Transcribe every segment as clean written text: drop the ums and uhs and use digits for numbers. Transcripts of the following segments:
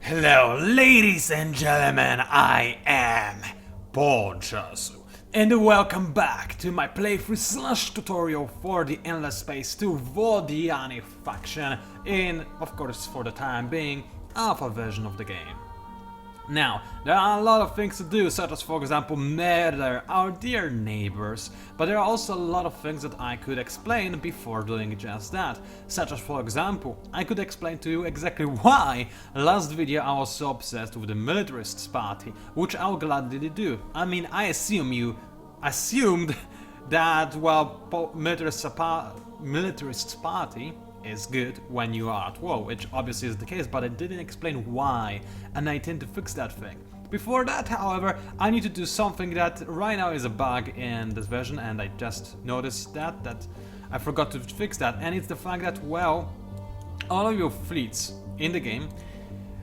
Hello, ladies and gentlemen, I am PANCZASU, and welcome back to my playthrough / tutorial for the Endless Space 2 Vodyani faction in, of course, for the time being, alpha version of the game. Now, there are a lot of things to do, such as, for example, murder our dear neighbors, but there are also a lot of things that I could explain before doing just that, such as, for example, I could explain to you exactly why last video I was so obsessed with the militarists party, which I'll gladly do. I mean, I assume you assumed that, well, militarists party is good when you are at war, which obviously is the case, but I didn't explain why, and I intend to fix that thing. Before that, however, I need to do something that right now is a bug in this version, and I just noticed that I forgot to fix that, and it's the fact that, well, all of your fleets in the game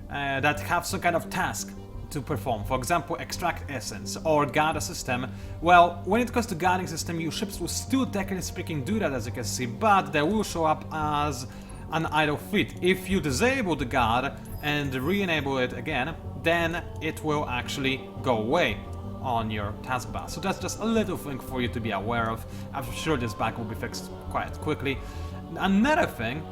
that have some kind of task to perform, for example, extract essence or guard a system. Well, when it comes to guarding system, your ships will still technically speaking do that, as you can see, but they will show up as an idle fleet. If you disable the guard and re-enable it again, then it will actually go away on your taskbar. So that's just a little thing for you to be aware of. I'm sure this bug will be fixed quite quickly. Another thing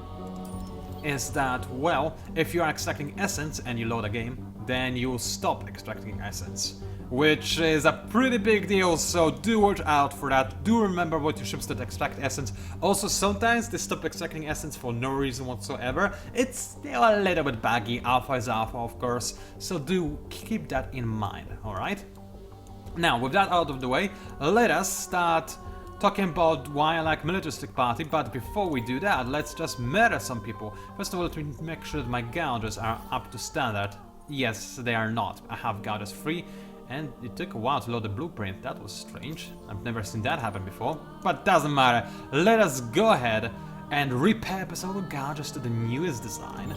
is that, well, if you are extracting essence and you load a game, then you'll stop extracting essence, which is a pretty big deal, so do watch out for that. Do remember what your ships that extract essence. Also, sometimes they stop extracting essence for no reason whatsoever. It's still a little bit buggy, alpha is alpha, of course, so do keep that in mind, alright? Now, with that out of the way, let us start talking about why I like militaristic party, but before we do that, let's just murder some people. First of all, let me make sure that my gouges are up to standard. Yes, they are not. I have gouges free, and it took a while to load the blueprint. That was strange. I've never seen that happen before, but doesn't matter. Let us go ahead and repurpose our gouges to the newest design,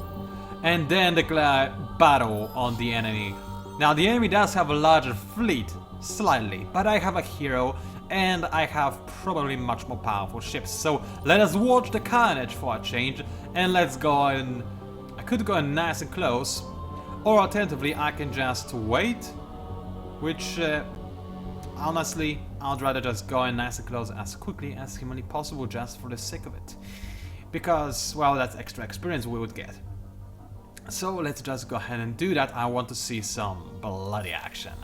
and then declare battle on the enemy. Now, the enemy does have a larger fleet, slightly, but I have a hero, and I have probably much more powerful ships, so let us watch the carnage for a change, and let's go in. I could go in nice and close, or alternatively I can just wait, which honestly I'd rather just go in nice and close as quickly as humanly possible, just for the sake of it, because, well, that's extra experience we would get. So let's just go ahead and do that. I want to see some bloody action.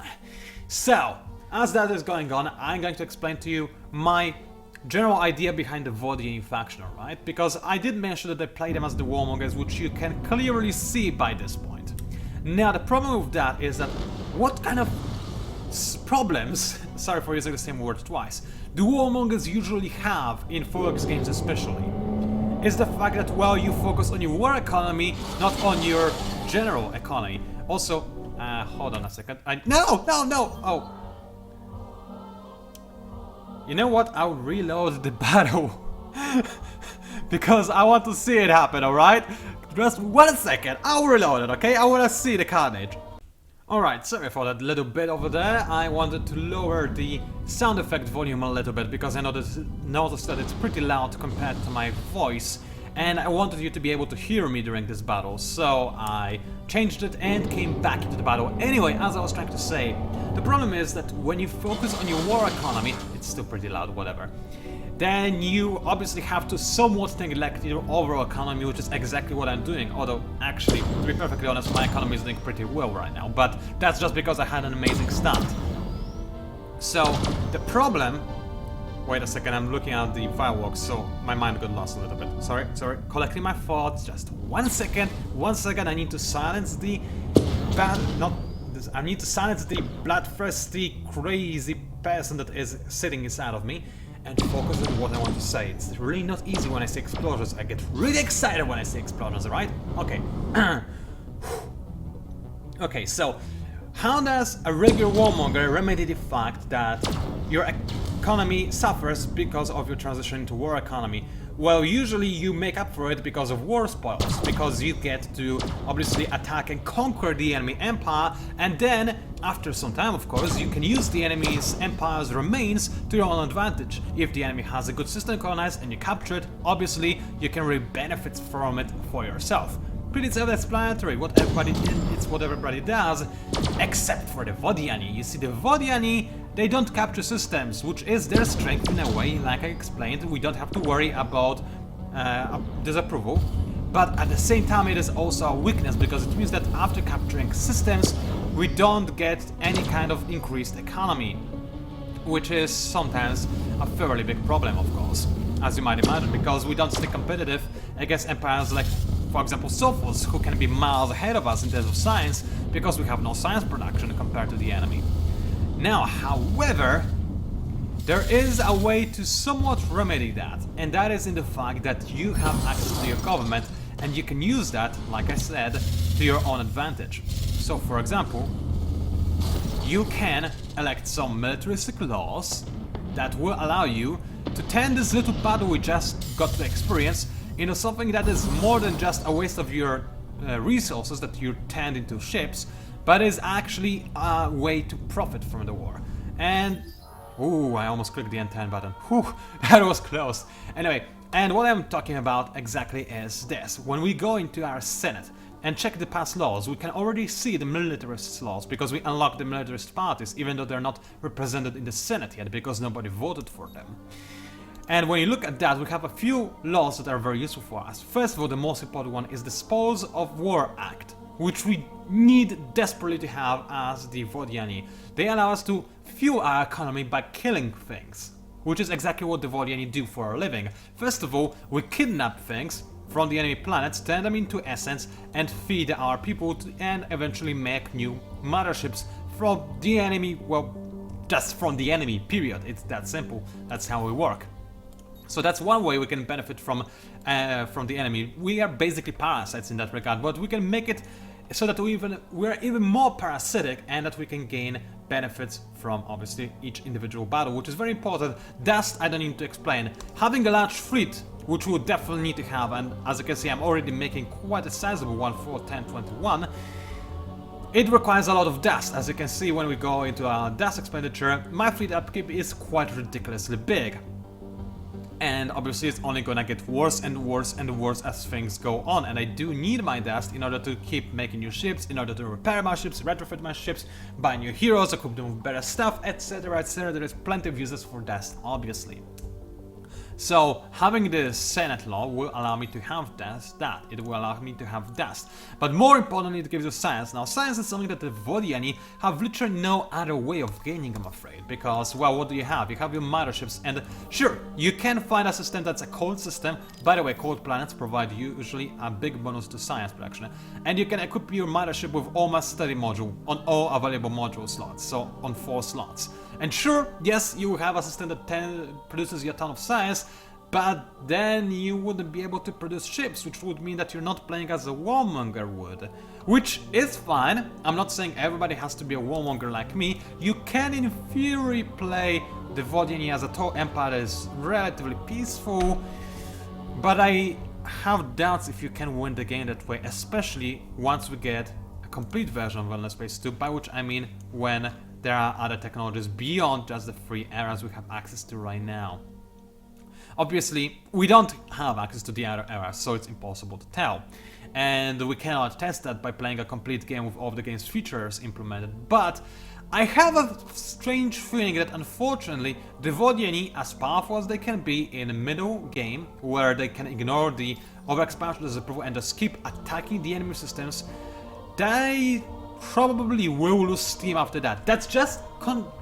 So, as that is going on, I'm going to explain to you my general idea behind the Vodyani faction, alright? Because I did mention that I play them as the warmongers, which you can clearly see by this point. Now, the problem with that is that what kind of problems, sorry for using the same word twice, do warmongers usually have in 4X games especially? Is the fact that, well, you focus on your war economy, not on your general economy. Also, hold on a second. No! Oh. You know what? I'll reload the battle. Because I want to see it happen, alright? Just 1 second, I'll reload it, okay? I wanna see the carnage. Alright, sorry for that little bit over there. I wanted to lower the sound effect volume a little bit because I noticed that it's pretty loud compared to my voice, and I wanted you to be able to hear me during this battle, so I changed it and came back into the battle. Anyway, as I was trying to say, the problem is that when you focus on your war economy, it's still pretty loud, whatever, then you obviously have to somewhat neglect your overall economy, which is exactly what I'm doing. Although, actually, to be perfectly honest, my economy is doing pretty well right now, but that's just because I had an amazing start. So, the problem... Wait a second, I'm looking at the fireworks, so my mind got lost a little bit. Sorry, collecting my thoughts, just 1 second. 1 second, I need to silence the... I need to silence the bloodthirsty, crazy person that is sitting inside of me, and focus on what I want to say. It's really not easy when I see explosions. I get really excited when I see explosions, alright? Okay. Okay, so how does a regular warmonger remedy the fact that your economy suffers because of your transition into war economy? Well, usually you make up for it because of war spoils, because you get to obviously attack and conquer the enemy empire, and then, after some time of course, you can use the enemy's empire's remains to your own advantage. If the enemy has a good system colonized and you capture it, obviously you can reap benefits from it for yourself. pretty self-explanatory. It's what everybody does, except for the Vodyani. You see, the Vodyani, they don't capture systems, which is their strength in a way. Like I explained, we don't have to worry about disapproval. But at the same time, it is also a weakness, because it means that after capturing systems, we don't get any kind of increased economy, which is sometimes a fairly big problem, of course, as you might imagine, because we don't stay competitive against empires like, for example, Sophos, who can be miles ahead of us in terms of science, because we have no science production compared to the enemy. Now, however, there is a way to somewhat remedy that, and that is in the fact that you have access to your government, and you can use that, like I said, to your own advantage. So, for example, you can elect some militaristic laws that will allow you to turn this little battle we just got to experience into something that is more than just a waste of your resources that you turned into ships, but is actually a way to profit from the war. And ooh, I almost clicked the N10 button. Whew, that was close. Anyway, and what I'm talking about exactly is this. When we go into our Senate and check the past laws, we can already see the militarist laws, because we unlocked the militarist parties, even though they're not represented in the Senate yet, because nobody voted for them. And when you look at that, we have a few laws that are very useful for us. First of all, the most important one is the Spoils of War Act, which we need desperately to have as the Vodyani. They allow us to fuel our economy by killing things, which is exactly what the Vodyani do for a living. First of all, we kidnap things from the enemy planets, turn them into essence, and feed our people, and eventually make new motherships from the enemy, well, just from the enemy, period. It's that simple. That's how we work. So that's one way we can benefit from the enemy. We are basically parasites in that regard, but we can make it so that we're even more parasitic, and that we can gain benefits from, obviously, each individual battle, which is very important. Dust, I don't need to explain. Having a large fleet, which we'll definitely need to have, and as you can see, I'm already making quite a sizable one for 1021. It requires a lot of dust. As you can see, when we go into our dust expenditure, my fleet upkeep is quite ridiculously big. And obviously it's only gonna get worse and worse and worse as things go on, and I do need my dust in order to keep making new ships, in order to repair my ships, retrofit my ships, buy new heroes, equip them with better stuff, etc, etc. There is plenty of uses for dust, obviously. So having the Senate law will allow me to have that. It will allow me to have dust. But more importantly, it gives you science. Now, science is something that the Vodyani have literally no other way of gaining, I'm afraid. Because, well, what do you have? You have your motherships, and sure, you can find a system that's a cold system. By the way, cold planets provide usually a big bonus to science production. And you can equip your mothership with almost study module on all available module slots, so on 4 slots. And sure, yes, you have a system that produces you a ton of science, but then you wouldn't be able to produce ships, which would mean that you're not playing as a warmonger would. Which is fine. I'm not saying everybody has to be a warmonger like me. You can, in theory, play the Vodyani as a total empire that is relatively peaceful, but I have doubts if you can win the game that way, especially once we get a complete version of Wellness Space 2, by which I mean when there are other technologies beyond just the 3 eras we have access to right now. Obviously, we don't have access to the other eras, so it's impossible to tell. And we cannot test that by playing a complete game with all of the game's features implemented. But I have a strange feeling that, unfortunately, the Vodyani, as powerful as they can be in a middle game, where they can ignore the overexpansion disapproval and just keep attacking the enemy systems, they probably will lose steam after that. That's just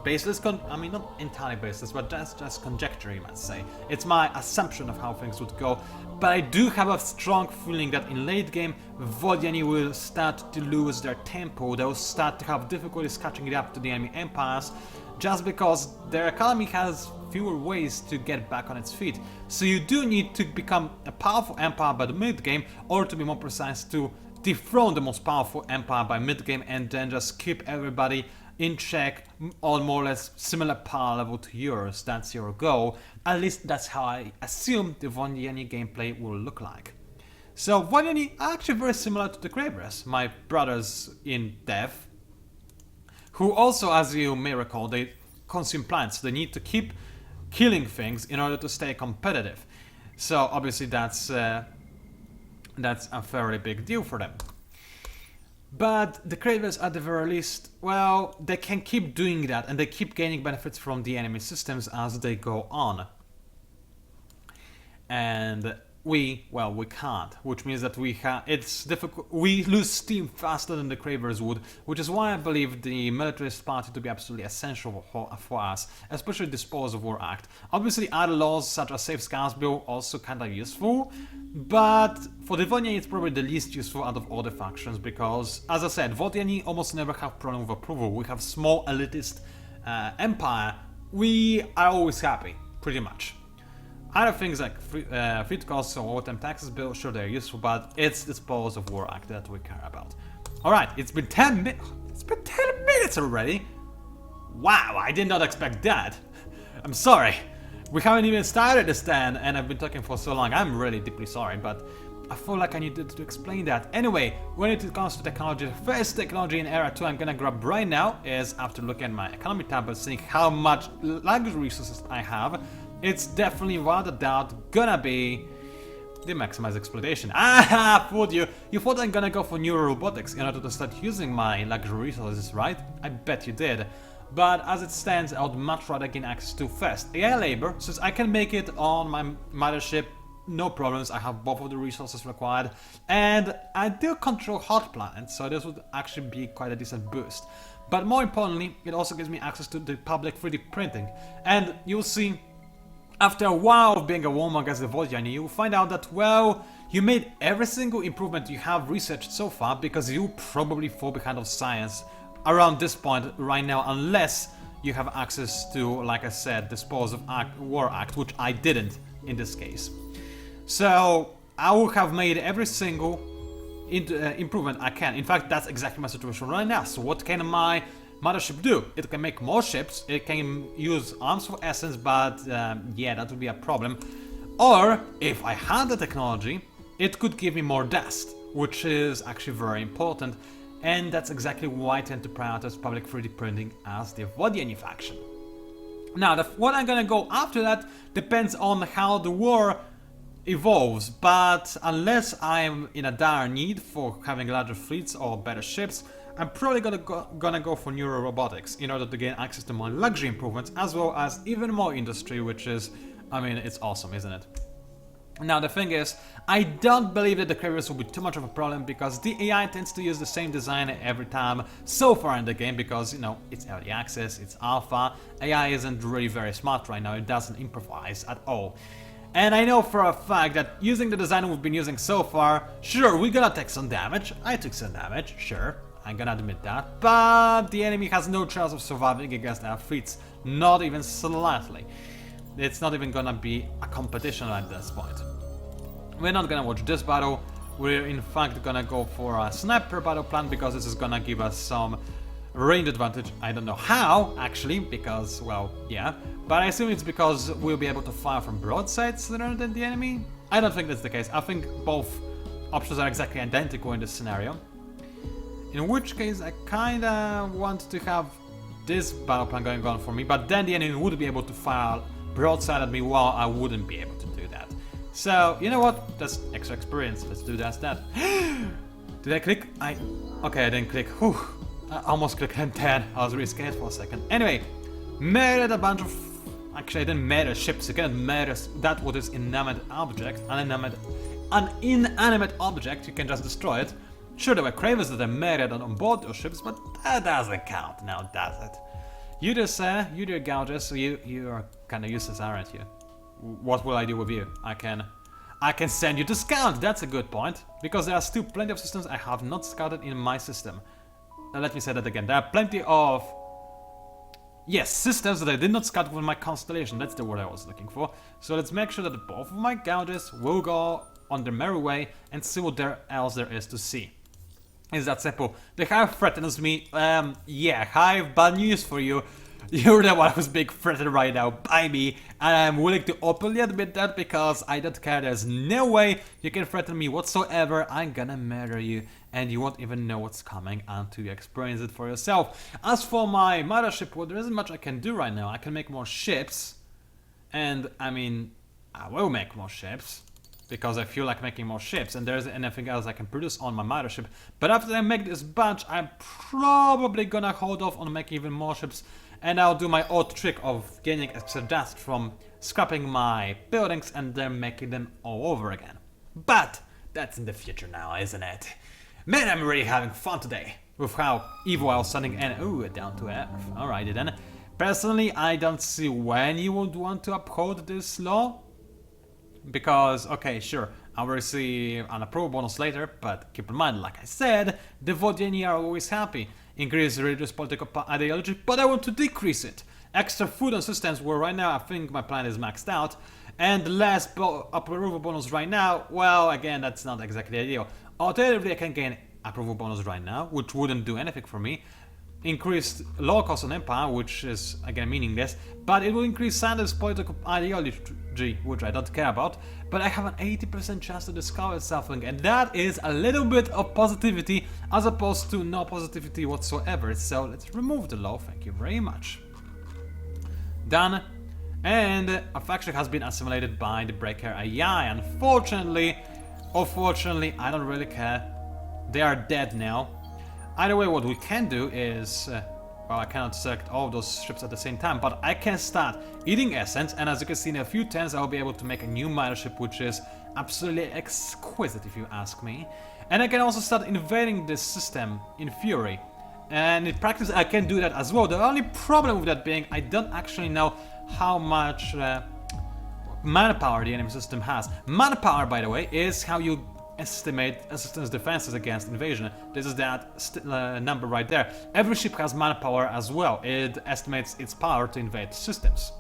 baseless, I mean, not entirely baseless, but just conjecture, you might say. It's my assumption of how things would go, but I do have a strong feeling that in late game, Vodyani will start to lose their tempo. They'll start to have difficulties catching it up to the enemy empires, just because their economy has fewer ways to get back on its feet. So you do need to become a powerful empire by the mid game, or to be more precise, to dethrone the most powerful empire by mid-game, and then just keep everybody in check on more or less similar power level to yours. That's your goal. At least that's how I assume the Vodyani gameplay will look like. So Vodyani are actually very similar to the Graveress, my brothers in death, who also, as you may recall, they consume plants. They need to keep killing things in order to stay competitive. So obviously that's That's a fairly big deal for them. But the Cravers, at the very least, well, they can keep doing that, and they keep gaining benefits from the enemy systems as they go on. And we can't, which means that it's difficult. We lose steam faster than the Cravers would, which is why I believe the militarist party to be absolutely essential for us, especially the Spoils of War Act. Obviously, other laws such as Safe Scouts Bill also kind of useful, but for the Vodyani it's probably the least useful out of all the factions because, as I said, Vodyani almost never have problem with approval. We have small elitist empire. We are always happy, pretty much. Other things like fleet costs or wartime taxes bill, sure they're useful, but it's the Spoils of War Act that we care about. Alright, it's been 10 minutes. It's been 10 minutes already. Wow, I did not expect that. I'm sorry. We haven't even started this 10 and I've been talking for so long. I'm really deeply sorry, but I feel like I needed to explain that. Anyway, when it comes to technology, the first technology in Era 2 I'm gonna grab right now is, after looking at my economy tab and seeing how much luxury resources I have, it's definitely without a doubt gonna be the maximized exploitation. Ah, fooled you! You thought I'm gonna go for neurorobotics in order to start using my luxury resources, right? I bet you did. But as it stands, I would much rather gain access to first AI labor, since I can make it on my mothership, no problems. I have both of the resources required, and I do control hot planets, so this would actually be quite a decent boost. But more importantly, it also gives me access to the public 3D printing, and you'll see, after a while of being a warmong against the Vodyani, you'll find out that, well, you made every single improvement you have researched so far because you probably fall behind of science around this point right now, unless you have access to, like I said, the Spoils of War Act, which I didn't in this case. So I will have made every single improvement I can. In fact, that's exactly my situation right now. So what can my mothership do? It can make more ships, it can use arms for essence, but yeah, that would be a problem. Or, if I had the technology, it could give me more dust, which is actually very important, and that's exactly why I tend to prioritize public 3D printing as the Vodyani faction. Now, what I'm gonna go after that depends on how the war evolves, but unless I'm in a dire need for having larger fleets or better ships, I'm probably gonna go for neurorobotics in order to gain access to more luxury improvements as well as even more industry, which is, I mean, it's awesome, isn't it? Now the thing is, I don't believe that the Cravers will be too much of a problem because the AI tends to use the same design every time so far in the game because, you know, it's early access, it's alpha, AI isn't really very smart right now, it doesn't improvise at all. And I know for a fact that using the design we've been using so far, sure, we're gonna take some damage, I took some damage, sure. I'm gonna admit that, but the enemy has no chance of surviving against our fleets, not even slightly. It's not even gonna be a competition at this point. We're not gonna watch this battle, we're in fact gonna go for a sniper battle plan because this is gonna give us some range advantage. I don't know how, actually, because, well, yeah, but I assume it's because we'll be able to fire from broadsides rather than the enemy? I don't think that's the case, I think both options are exactly identical in this scenario. In which case, I kinda want to have this battle plan going on for me, but then the enemy would be able to fire broadside at me while I wouldn't be able to do that. So, you know what? That's extra experience. Let's do that. Did I click? Okay, I didn't click. Whew. I almost clicked N10. I was really scared for a second. Anyway, murdered a bunch of... Actually, I didn't murder ships. You cannot murder that what is inanimate object. An inanimate object, you can just destroy it. Sure, there were Cravers that are murdered on board those ships, but that doesn't count now, does it? You there, sir, you there, Gouges, you are kinda useless, aren't you? What will I do with you? I can send you to scout, that's a good point, because there are still plenty of systems I have not scouted in my system. Let me say that again, there are plenty of... Yes, systems that I did not scout with my constellation, that's the word I was looking for. So let's make sure that both of my Gouges will go on their merry way and see what else there is to see. It's that simple. The Hive threatens me. Yeah, Hive, bad news for you. You're the one who's being threatened right now by me, and I'm willing to openly admit that because I don't care. There's no way you can threaten me whatsoever. I'm gonna murder you, and you won't even know what's coming until you experience it for yourself. As for my mothership, well, there isn't much I can do right now. I can make more ships, and I mean, I will make more ships. because I feel like making more ships and there isn't anything else I can produce on my mothership. But after I make this bunch, I'm probably gonna hold off on making even more ships, and I'll do my old trick of gaining extra dust from scrapping my buildings and then making them all over again. But that's in the future now, isn't it? Man, I'm really having fun today with how evil I was sending and down to earth. Alrighty then. Personally, I don't see when you would want to uphold this law. Because, okay, sure, I will receive an approval bonus later, but keep in mind, like I said, the Vodyani are always happy. Increase religious political ideology, but I want to decrease it. Extra food and systems, where right now I think my plan is maxed out. And less approval bonus right now, well, again, that's not exactly ideal. Alternatively, I can gain approval bonus right now, which wouldn't do anything for me. Increased law cost on empire, which is again meaningless, but it will increase Sanders' political ideology, which I don't care about. But I have an 80% chance to discover something, and that is a little bit of positivity as opposed to no positivity whatsoever. So let's remove the law, thank you very much. Done. And a faction has been assimilated by the Breaker AI. Unfortunately, I don't really care. They are dead now. Either way, what we can do is, well, I cannot select all of those ships at the same time, but I can start eating essence, and as you can see in a few turns, I'll be able to make a new mothership, which is absolutely exquisite if you ask me. And I can also start invading this system in Fury. And in practice, I can do that as well. The only problem with that being, I don't actually know how much manpower the enemy system has. Manpower, by the way, is how you estimate a system's defenses against invasion. This is that number right there. Every ship has manpower as well. It estimates its power to invade systems.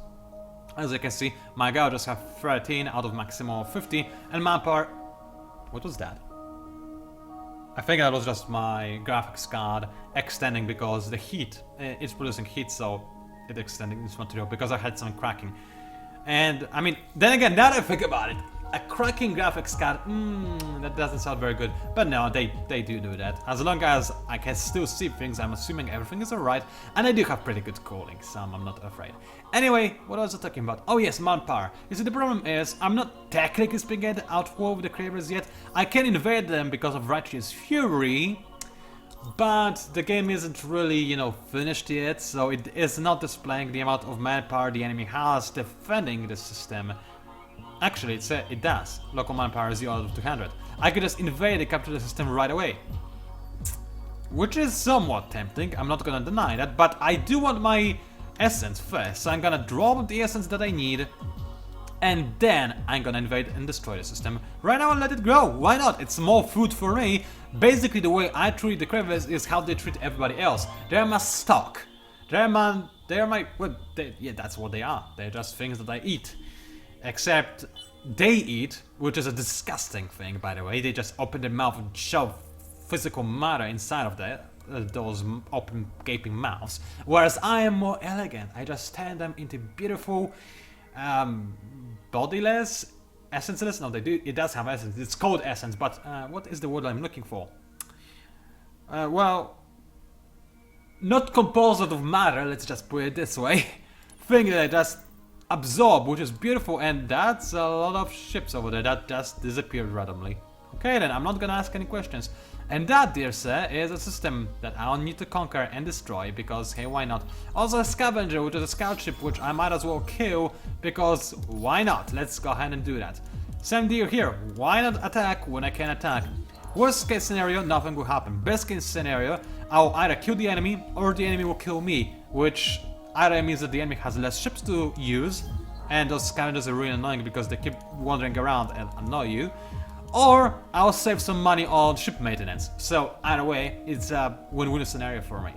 As you can see, my guy just have 13 out of maximum of 50, and manpower... What was that? I think that was just my graphics card extending because the heat, it's producing heat, so it's extending this material because I had some cracking. And I mean, then again, now that I think about it, a cracking graphics card, that doesn't sound very good. But no, they do that. As long as I can still see things, I'm assuming everything is alright. And I do have pretty good cooling, so I'm not afraid. Anyway, what was I talking about? Oh yes, manpower. You see, the problem is, I'm not technically speaking out war with the Cravers yet. I can invade them because of Righteous Fury, but the game isn't really, you know, finished yet, so it is not displaying the amount of manpower the enemy has defending the system. Actually, it does. Local manpower is 0 out of 200. I could just invade and capture the system right away. Which is somewhat tempting, I'm not gonna deny that, but I do want my essence first, so I'm gonna drop the essence that I need, and then I'm gonna invade and destroy the system. Right now I'll let it grow, why not? It's more food for me. Basically the way I treat the Cravers is how they treat everybody else. They're my stock. They're my, well, yeah, that's what they are. They're just things that I eat. Except they eat, which is a disgusting thing, by the way. They just open their mouth and shove physical matter inside of those open gaping mouths. Whereas I am more elegant. I just turn them into beautiful, bodiless, essenceless. No, it does have essence. It's called essence, but what is the word I'm looking for? Well, not composed of matter. Let's just put it this way. Thing that I just absorb, which is beautiful, and that's a lot of ships over there that just disappeared randomly. Okay then, I'm not gonna ask any questions. And that, dear sir, is a system that I'll need to conquer and destroy, because hey, why not? Also a scavenger, which is a scout ship, which I might as well kill, because why not? Let's go ahead and do that. Same deal here, why not attack when I can attack? Worst case scenario, nothing will happen. Best case scenario, I'll either kill the enemy, or the enemy will kill me, which either means that the enemy has less ships to use, and those scavengers are really annoying because they keep wandering around and annoy you, or I'll save some money on ship maintenance. So either way, it's a win-win scenario for me.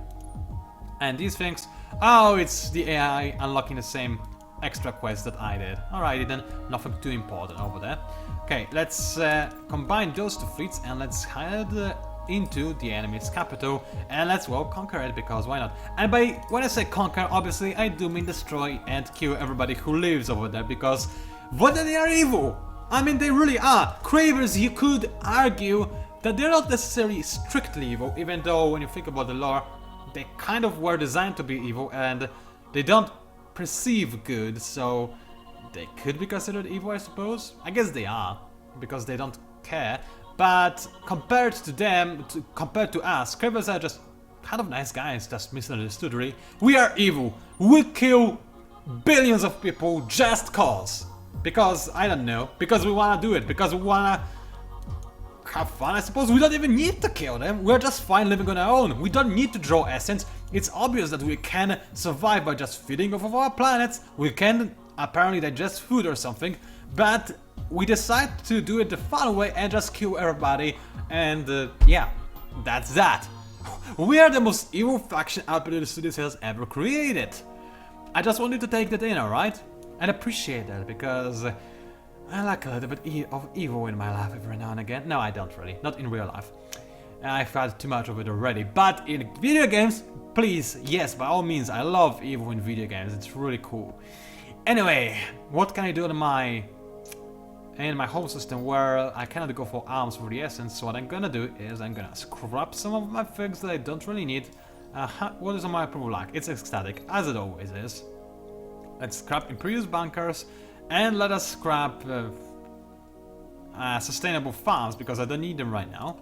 And these things, oh, it's the AI unlocking the same extra quest that I did. Alrighty then, nothing too important over there. Okay, let's combine those two fleets and let's head into the enemy's capital, and let's, well, conquer it, because why not? And when I say conquer, obviously I do mean destroy and kill everybody who lives over there, because what, they are evil! I mean, they really are. Cravers, you could argue that they're not necessarily strictly evil, even though when you think about the lore, they kind of were designed to be evil, and they don't perceive good, so they could be considered evil, I suppose. I guess they are. because they don't care. But compared to them, compared to us, criminals are just kind of nice guys, just misunderstood really. We are evil. We kill billions of people just cause. Because, I don't know, because we wanna do it, because we wanna have fun, I suppose. We don't even need to kill them, we're just fine living on our own. We don't need to draw essence. It's obvious that we can survive by just feeding off of our planets. We can apparently digest food or something, but we decide to do it the fun way and just kill everybody, and yeah, that's that. We are the most evil faction output the studios has ever created. I just wanted to take that in, alright? And appreciate that, because I like a little bit of evil in my life every now and again. No, I don't really, not in real life. I've had too much of it already, but in video games, please, yes, by all means, I love evil in video games, it's really cool. Anyway, what can I do in my home system where I cannot go for arms for the essence? So what I'm gonna do is I'm gonna scrap some of my things that I don't really need. What is on my approval like? It's ecstatic, as it always is. Let's scrap Imperious bunkers, and let us scrap sustainable farms, because I don't need them right now.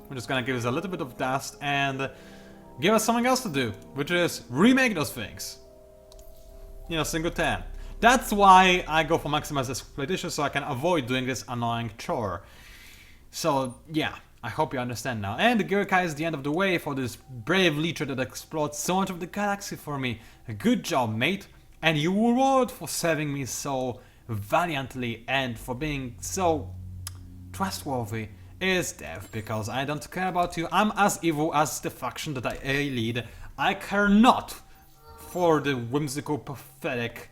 We're just gonna give us a little bit of dust and give us something else to do, which is remake those things. You know, single 10. That's why I go for maximized exploitation, so I can avoid doing this annoying chore. So yeah, I hope you understand now. And the Gurkai is the end of the way for this brave leecher that explored so much of the galaxy for me. Good job, mate. And your reward for serving me so valiantly and for being so trustworthy is death, because I don't care about you. I'm as evil as the faction that I lead. I care not for the whimsical, pathetic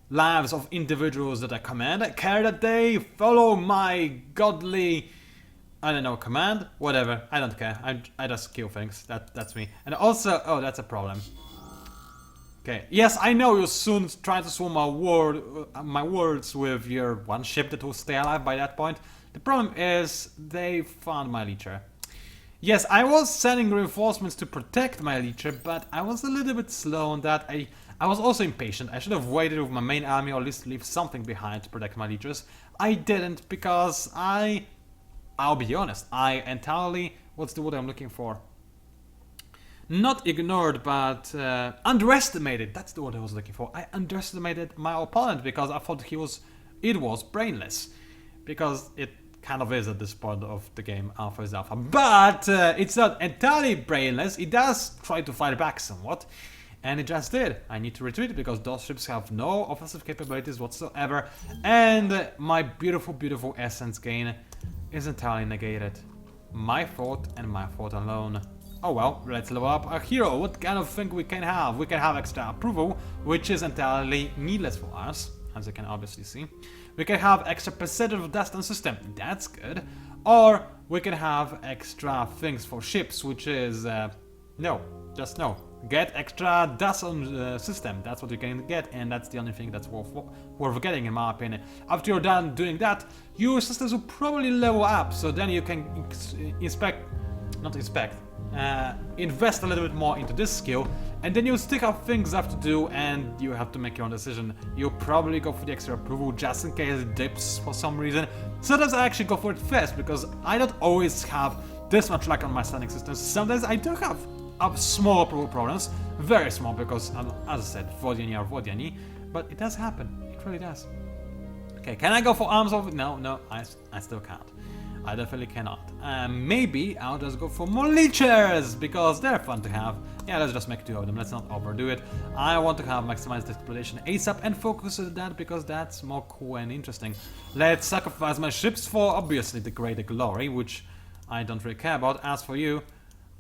lives of individuals that I command. I care that they follow my godly, I don't know, command? Whatever, I don't care. I just kill things. That's me. And also, oh, that's a problem. Okay, yes, I know you'll soon try to swallow my words with your one ship that will stay alive by that point. The problem is, they found my leecher. Yes, I was sending reinforcements to protect my leecher, but I was a little bit slow on that. I was also impatient. I should have waited with my main army, or at least leave something behind to protect my leechers. I didn't, because I'll be honest, I entirely, what's the word I'm looking for? Not ignored, but underestimated. That's the word I was looking for. I underestimated my opponent because I thought it was brainless. Because it kind of is at this point of the game, Alpha is Alpha. But it's not entirely brainless. It does try to fight back somewhat. And it just did. I need to retreat because those ships have no offensive capabilities whatsoever. And my beautiful, beautiful essence gain is entirely negated. My fault and my fault alone. Oh well, let's level up our hero. What kind of thing we can have? We can have extra approval, which is entirely needless for us, as you can obviously see. We can have extra percentage of dust on system, that's good. Or we can have extra things for ships, which is, no, just no. Get extra dust on system, that's what you can get, and that's the only thing that's worth getting in my opinion. After you're done doing that, your systems will probably level up, so then you can invest a little bit more into this skill, and then you'll stick out things left to do, and you have to make your own decision. You'll probably go for the extra approval just in case it dips for some reason. Sometimes I actually go for it first, because I don't always have this much luck on my standing systems. Sometimes I do have small approval problems, very small, because as I said, Vodyani are Vodyani, but it does happen, it really does. Okay, can I go for arms over? No, I still can't. I definitely cannot. Maybe I'll just go for more leechers, because they're fun to have. Yeah, let's just make 2 of them, let's not overdo it. I want to have maximized exploration ASAP and focus on that, because that's more cool and interesting. Let's sacrifice my ships for, obviously, the greater glory, which I don't really care about. As for you,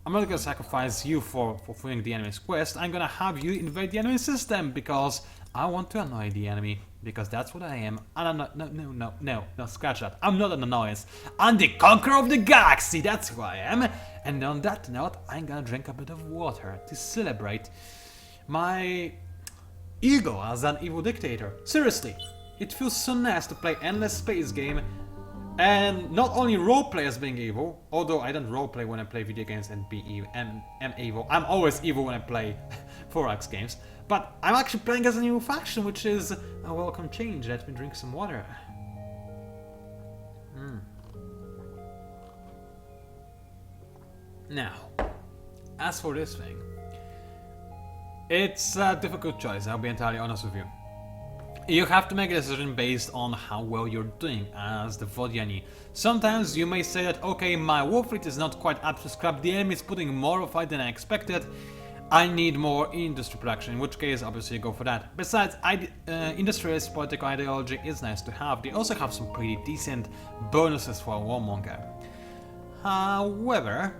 I'm not gonna sacrifice you for fulfilling the enemy's quest. I'm gonna have you invade the enemy system, because I want to annoy the enemy. Because that's what I am. And I'm not, no, scratch that. I'm not an annoyance. I'm the conqueror of the galaxy, that's who I am. And on that note, I'm gonna drink a bit of water to celebrate my ego as an evil dictator. Seriously, it feels so nice to play endless space game and not only roleplay as being evil, although I don't roleplay when I play video games and am evil. I'm always evil when I play 4X games. But I'm actually playing as a new faction, which is a welcome change. Let me drink some water. Now, as for this thing, it's a difficult choice, I'll be entirely honest with you. You have to make a decision based on how well you're doing as the Vodyani. Sometimes you may say that, okay, my war fleet is not quite up to scrap, the enemy is putting more of it than I expected, I need more industry production, in which case obviously you go for that. Besides, industrialist political ideology is nice to have. They also have some pretty decent bonuses for a warmonger. However,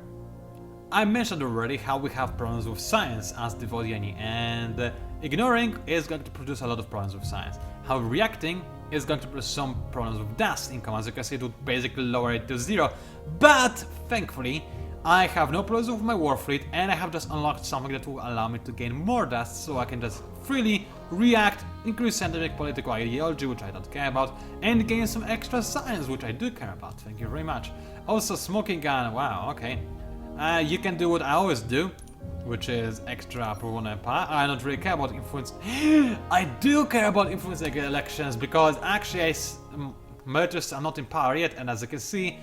I mentioned already how we have problems with science as the Vodyani, and ignoring is going to produce a lot of problems with science. How reacting is going to produce some problems with dust income. As you can see, it would basically lower it to 0. But thankfully, I have no problems with my war fleet, and I have just unlocked something that will allow me to gain more dust, so I can just freely react, increase scientific political ideology, which I don't care about, and gain some extra science, which I do care about. Thank you very much. Also, smoking gun. Wow, okay. You can do what I always do, which is extra approval on empire. I don't really care about influence. I do care about influencing elections, because actually militarists are not in power yet, and as you can see,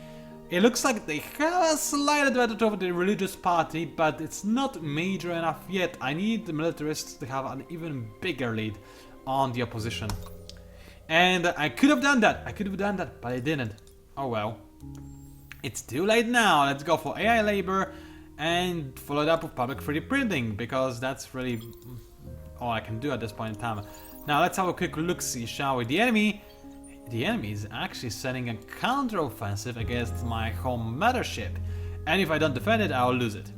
it looks like they have a slight advantage over the religious party, but it's not major enough yet. I need the militarists to have an even bigger lead on the opposition. And I could have done that, but I didn't. Oh well. It's too late now. Let's go for AI labor and follow it up with public 3D printing, because that's really all I can do at this point in time. Now let's have a quick look-see, shall we? The enemy is actually setting a counter-offensive against my home mothership, and if I don't defend it, I'll lose it.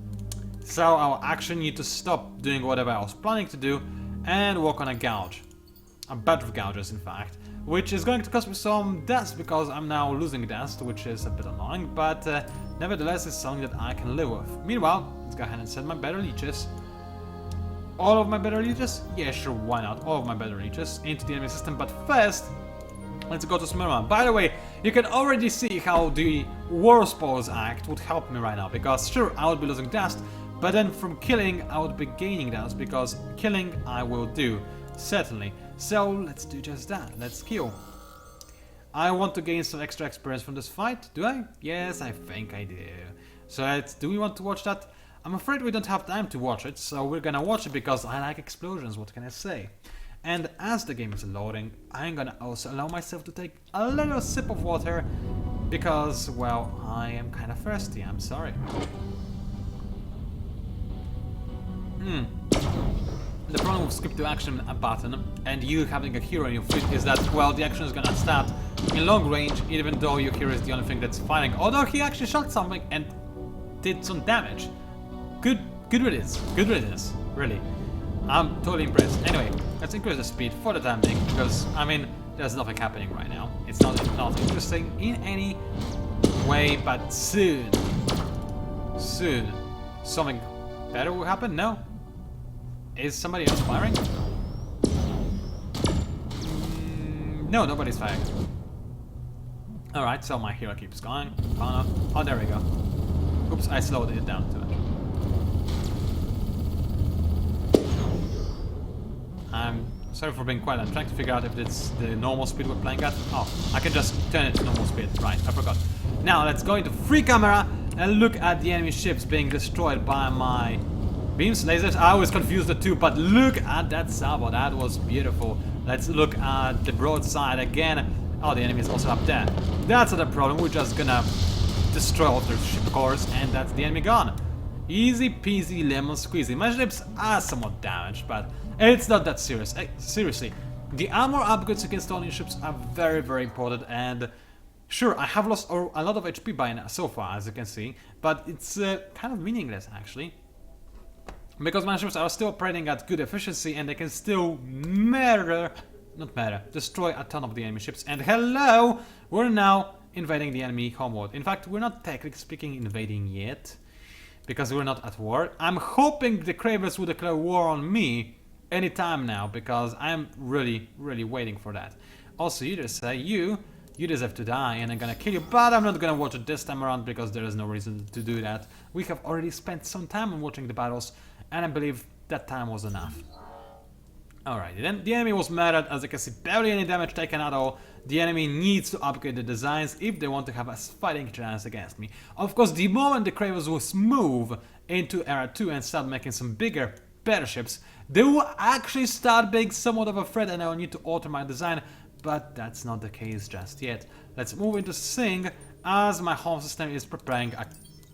So I'll actually need to stop doing whatever I was planning to do and work on a gouge. A batch of gouges, in fact, which is going to cost me some dust, because I'm now losing dust, which is a bit annoying, but nevertheless it's something that I can live with. Meanwhile, let's go ahead and send my better leeches. All of my better leeches? Yeah, sure, why not? All of my better leeches into the enemy system, but first, let's go to Smyrna. By the way, you can already see how the War Spores Act would help me right now, because sure, I would be losing dust, but then from killing, I would be gaining dust, because killing I will do, certainly. So let's do just that, let's kill. I want to gain some extra experience from this fight, do I? Yes, I think I do. So do we want to watch that? I'm afraid we don't have time to watch it, so we're gonna watch it because I like explosions, what can I say? And as the game is loading, I'm gonna also allow myself to take a little sip of water, because, well, I am kinda thirsty, I'm sorry. The problem with skip to action button and you having a hero in your fleet is that, well, the action is gonna start in long range, even though your hero is the only thing that's firing. Although he actually shot something and did some damage. Good riddance, really. I'm totally impressed. Anyway, let's increase the speed for the time being, because, I mean, there's nothing happening right now. It's not interesting in any way, but soon, something better will happen? No? Is somebody else firing? No, nobody's firing. Alright, so my hero keeps going. Oh, there we go. Oops, I slowed it down too much. I'm sorry for being quiet. I'm trying to figure out if it's the normal speed we're playing at. Oh, I can just turn it to normal speed. Right, I forgot. Now let's go into free camera and look at the enemy ships being destroyed by my beams, lasers. I always confuse the two, but look at that salvo. That was beautiful. Let's look at the broadside again. Oh, the enemy is also up there. That's not a problem. We're just gonna destroy all their ship cores, and that's the enemy gone. Easy peasy lemon squeezy. My ships are somewhat damaged, but it's not that serious. Seriously, the armor upgrades you can install in ships are very, very important, and sure, I have lost a lot of HP by now, so far, as you can see, but it's kind of meaningless, actually. Because my ships are still operating at good efficiency, and they can still destroy a ton of the enemy ships. And hello, we're now invading the enemy homeworld. In fact, we're not technically speaking invading yet, because we're not at war. I'm hoping the Cravers will declare war on me anytime now, because I'm really, really waiting for that. Also, you just say, you deserve to die, and I'm gonna kill you, but I'm not gonna watch it this time around, because there is no reason to do that. We have already spent some time on watching the battles, and I believe that time was enough. Alright, then the enemy was murdered. As you can see, barely any damage taken at all. The enemy needs to upgrade the designs if they want to have a fighting chance against me. Of course, the moment the Cravers will move into Era 2 and start making some bigger, better ships, they will actually start being somewhat of a threat and I will need to alter my design, but that's not the case just yet. Let's move into Sing as my home system is preparing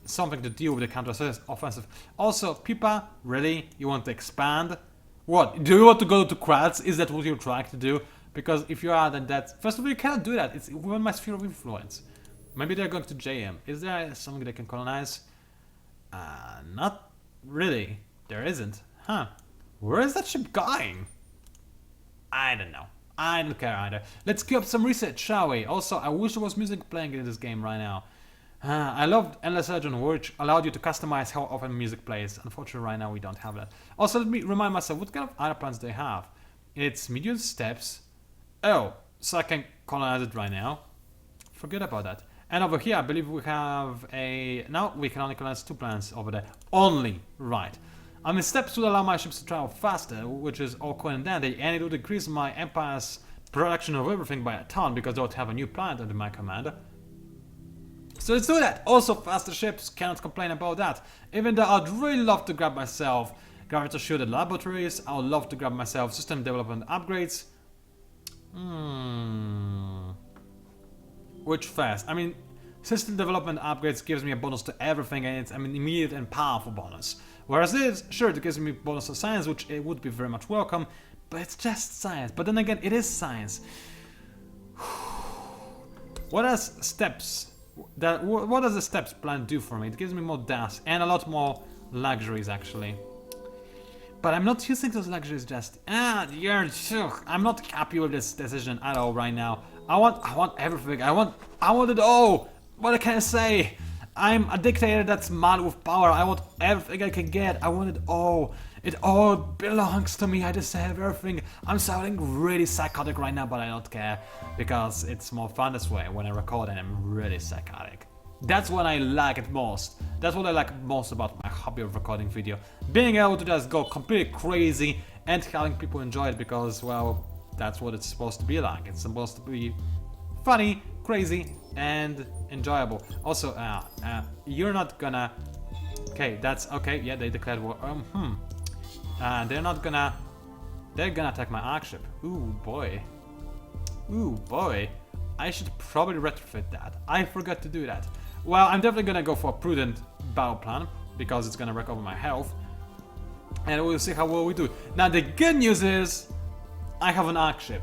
something to deal with the counter-offensive. Also, Pipa, really? You want to expand? What? Do you want to go to Kratz? Is that what you're trying to do? Because if you are, then that's... First of all, you cannot do that. It's within my sphere of influence. Maybe they're going to JM. Is there something they can colonize? Not really. There isn't. Huh. Where is that ship going? I don't know. I don't care either. Let's queue up some research, shall we? Also, I wish there was music playing in this game right now. I loved Endless Legend, which allowed you to customize how often music plays. Unfortunately, right now we don't have that. Also, let me remind myself, what kind of other plans do they have? It's medium steps. Oh, so I can colonize it right now. Forget about that. And over here, I believe we have a... No, we can only colonize 2 plans over there. Only. Right. I mean, steps would allow my ships to travel faster, which is all cool and dandy, and it would increase my empire's production of everything by a ton, because I would have a new planet under my command. So let's do that! Also, faster ships, cannot complain about that. Even though I'd really love to grab myself gravity-shielded laboratories, I would love to grab myself system development upgrades. Which first? I mean, system development upgrades gives me a bonus to everything, and it's an immediate and powerful bonus. Whereas this, sure, it gives me bonus to science, which it would be very much welcome, but it's just science. But then again, it is science. What does the steps plan do for me? It gives me more dust and a lot more luxuries, actually. But I'm not using those luxuries just... I'm not happy with this decision at all right now. I want everything. I want it all. What can I say? I'm a dictator that's mad with power. I want everything I can get. I want it all. It all belongs to me. I deserve everything. I'm sounding really psychotic right now, but I don't care. Because it's more fun this way when I record and I'm really psychotic. That's what I like it most. That's what I like most about my hobby of recording video. Being able to just go completely crazy and having people enjoy it because, well, that's what it's supposed to be like. It's supposed to be funny, crazy, and enjoyable. Also, you're not gonna... Okay, that's okay. Yeah, they declared war. They're not gonna... They're gonna attack my arc ship. Ooh, boy. Ooh, boy. I should probably retrofit that. I forgot to do that. Well, I'm definitely gonna go for a prudent battle plan because it's gonna recover my health. And we'll see how well we do. Now, the good news is I have an arc ship.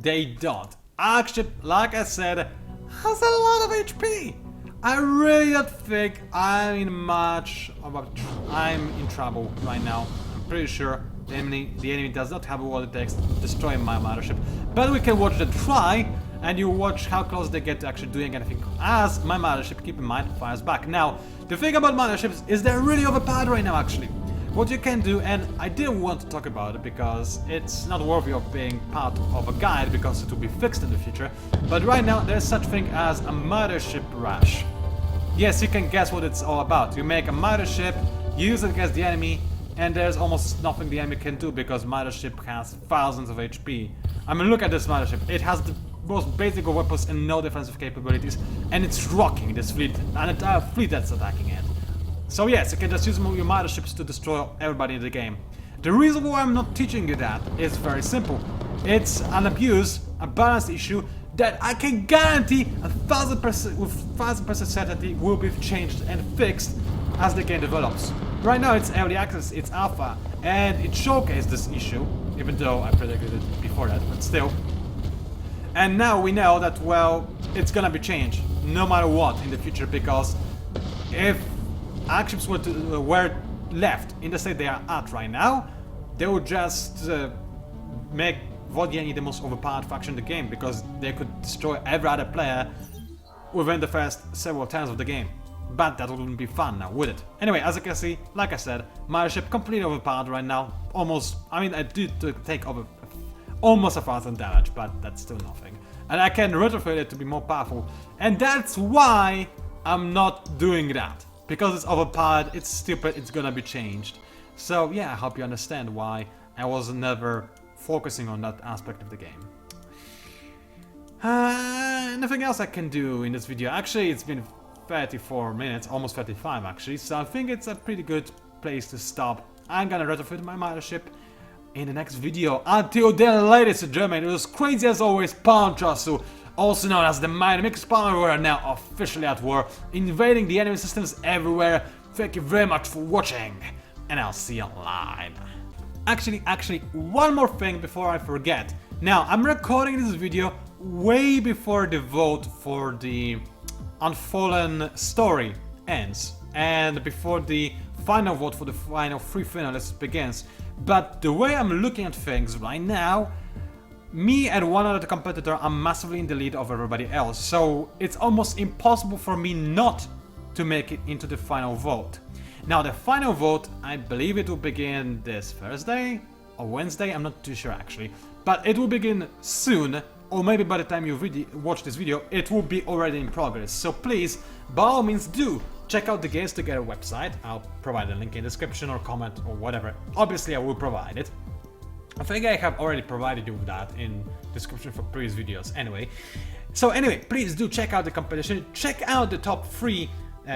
They don't. Arc ship, like I said, has a lot of HP. I really don't think I'm in trouble right now. I'm pretty sure the enemy does not have what it takes to destroy my mothership. But we can watch them try, and you watch how close they get to actually doing anything. As my mothership, keep in mind, fires back. Now, the thing about motherships is they're really overpowered right now, actually. What you can do, and I didn't want to talk about it because it's not worthy of being part of a guide because it will be fixed in the future, but right now there's such thing as a mothership rush. Yes, you can guess what it's all about. You make a mothership, use it against the enemy, and there's almost nothing the enemy can do because mothership has thousands of HP. I mean, look at this mothership. It has the most basic of weapons and no defensive capabilities, and it's rocking this fleet, an entire fleet that's attacking it. So yes, you can just use your motherships to destroy everybody in the game. The reason why I'm not teaching you that is very simple. It's an abuse, a balance issue that I can guarantee 1000% with 1000% certainty will be changed and fixed as the game develops. Right now it's early access, it's alpha, and it showcased this issue, even though I predicted it before that, but still. And now we know that, well, it's gonna be changed, no matter what in the future, because if arc ships were left in the state they are at right now, they would just make Vodyani the most overpowered faction in the game because they could destroy every other player within the first several turns of the game. But that wouldn't be fun now, would it? Anyway, as you can see, like I said, my ship completely overpowered right now. Almost, I mean, I did take over almost 1000 damage, but that's still nothing. And I can retrofit it to be more powerful. And that's why I'm not doing that. Because it's overpowered, it's stupid, it's gonna be changed. So yeah, I hope you understand why I was never focusing on that aspect of the game. Nothing else I can do in this video. Actually, it's been 34 minutes, almost 35 actually, so I think it's a pretty good place to stop. I'm gonna retrofit my mothership in the next video. Until then, ladies and gentlemen, it was crazy as always, PANCZASU, also known as the Mighty Mix Power. We are now officially at war, invading the enemy systems everywhere. Thank you very much for watching, and I'll see you online. Actually, one more thing before I forget. Now, I'm recording this video way before the vote for the Unfallen story ends, and before the final vote for the final 3 finalists begins. But the way I'm looking at things right now, me and one other competitor are massively in the lead of everybody else, so it's almost impossible for me not to make it into the final vote. Now the final vote, I believe it will begin this Thursday or Wednesday, I'm not too sure actually, but it will begin soon, or maybe by the time you watch this video, it will be already in progress. So please, by all means, do check out the Games Together website. I'll provide a link in the description or comment or whatever. Obviously, I will provide it. I think I have already provided you with that in description for previous videos anyway. So anyway, please do check out the competition. Check out the top 3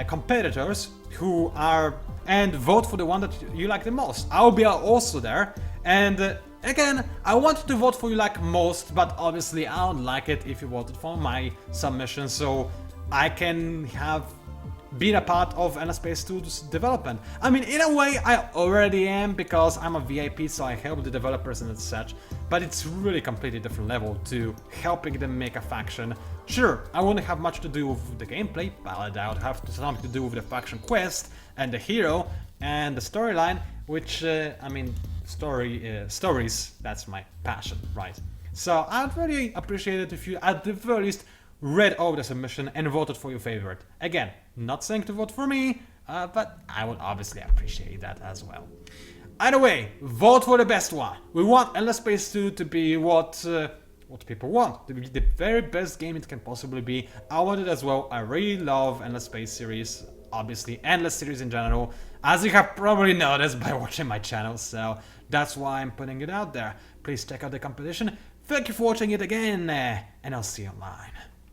competitors who are, and vote for the one that you like the most. I'll be also there, and again, I wanted to vote for you like most, but obviously I would like it if you voted for my submission, so I can have been a part of Endless Space 2's development. I mean, in a way, I already am, because I'm a VIP, so I help the developers and such, but it's really completely different level to helping them make a faction. Sure, I won't have much to do with the gameplay, but I doubt I have something to do with the faction quest, and the hero, and the storyline, which, I mean, stories, that's my passion, right? So I'd really appreciate it if you, at the very least, read over the submission and voted for your favorite. Again, not saying to vote for me, but I would obviously appreciate that as well. Either way, vote for the best one. We want Endless Space 2 to be what people want, to be the very best game it can possibly be. I want it as well. I really love Endless Space series, obviously, Endless series in general, as you have probably noticed by watching my channel, so that's why I'm putting it out there. Please check out the competition. Thank you for watching it again, and I'll see you online.